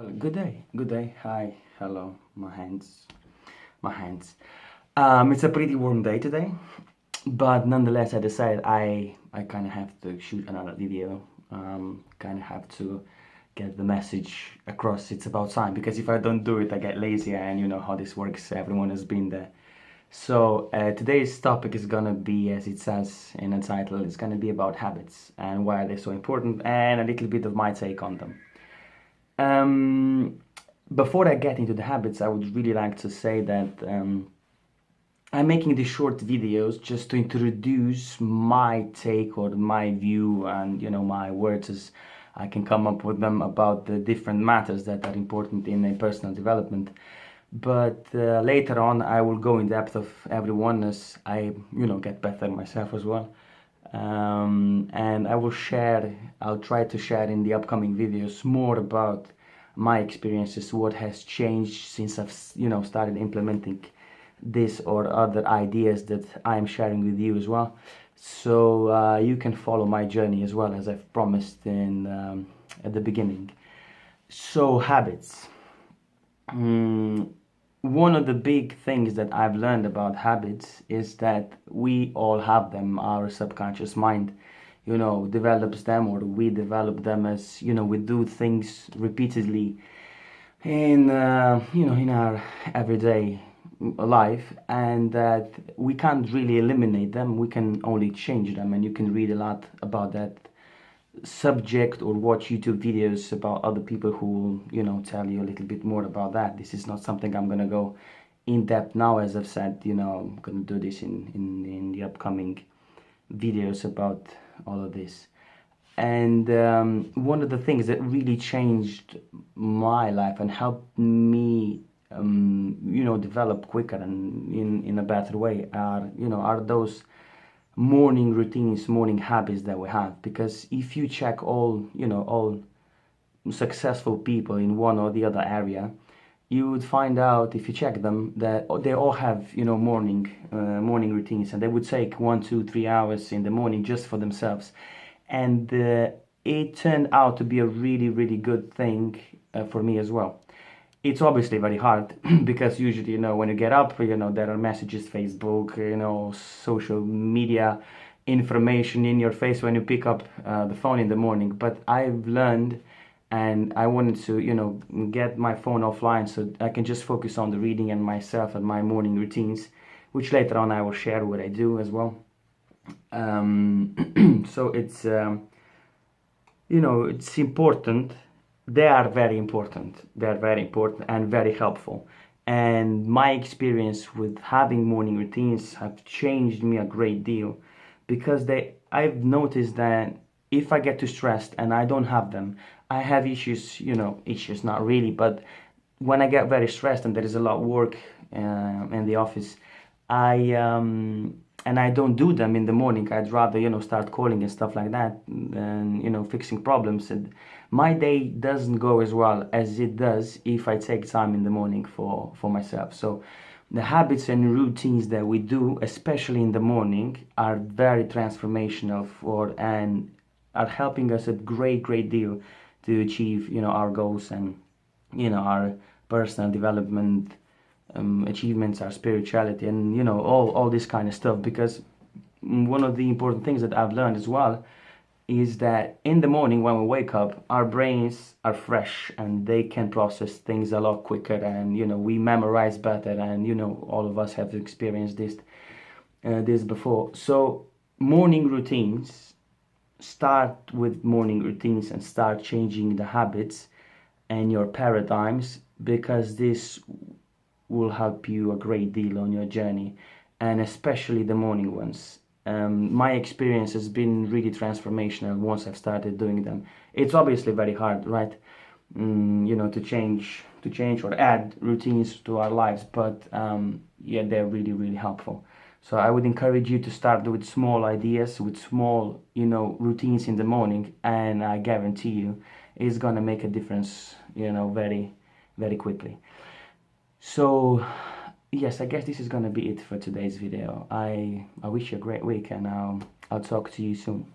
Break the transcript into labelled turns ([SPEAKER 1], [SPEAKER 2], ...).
[SPEAKER 1] Well, good day, hi, hello, my hands. It's a pretty warm day today, but nonetheless, I decided I kind of have to shoot another video. Kind of have to get the message across. It's about time because if I don't do it, I get lazy, and you know how this works. Everyone has been there. So today's topic is gonna be, as it says in the title, it's gonna be about habits and why they're so important, and a little bit of my take on them. Um, Before I get into the habits, I would really like to say that I'm making these short videos just to introduce my take or my view and my words as I can come up with them about the different matters that are important in a personal development. But later on, I will go in depth of everyone as I get better myself as well. And I'll try to share in the upcoming videos more about my experiences, what has changed since I've started implementing this or other ideas that I am sharing with you as well. So you can follow my journey as well, as I've promised in at the beginning. So habits. One of the big things that I've learned about habits is that we all have them. Our subconscious mind, develops them, or we develop them as we do things repeatedly in in our everyday life, and that we can't really eliminate them. We can only change them, and you can read a lot about that subject or watch YouTube videos about other people who tell you a little bit more about that. This is not something I'm gonna go in depth now. As I've said, I'm gonna do this in the upcoming videos about all of this. And one of the things that really changed my life and helped me develop quicker and in a better way are those morning routines, morning habits that we have. Because if you check all successful people in one or the other area, you would find out, if you check them, that they all have morning routines, and they would take 1, 2, 3 hours in the morning just for themselves. And it turned out to be a really, really good thing for me as well. It's obviously very hard because usually, when you get up, there are messages, Facebook, social media information in your face when you pick up the phone in the morning. But I've learned, and I wanted to, get my phone offline so I can just focus on the reading and myself and my morning routines, which later on I will share what I do as well. So it's important. They are very important. They are very important and very helpful. And my experience with having morning routines have changed me a great deal, because I've noticed that if I get too stressed and I don't have them, I have issues, issues not really, but when I get very stressed and there is a lot of work in the office, I and I don't do them in the morning. I'd rather start calling and stuff like that, and fixing problems. And my day doesn't go as well as it does if I take time in the morning for myself. So the habits and routines that we do, especially in the morning, are very transformational and are helping us a great deal to achieve our goals and our personal development achievements, our spirituality, and all this kind of stuff. Because one of the important things that I've learned as well is that in the morning when we wake up, our brains are fresh and they can process things a lot quicker, and we memorize better, and all of us have experienced this before. So morning routines, start with morning routines and start changing the habits and your paradigms, because this will help you a great deal on your journey, and especially the morning ones. My experience has been really transformational once I've started doing them. It's obviously very hard, right? To change or add routines to our lives, but yeah, they're really helpful. So I would encourage you to start with small ideas, with small routines in the morning, and I guarantee you it's gonna make a difference very quickly. So yes, I guess this is gonna be it for today's video. I wish you a great week, and I'll talk to you soon.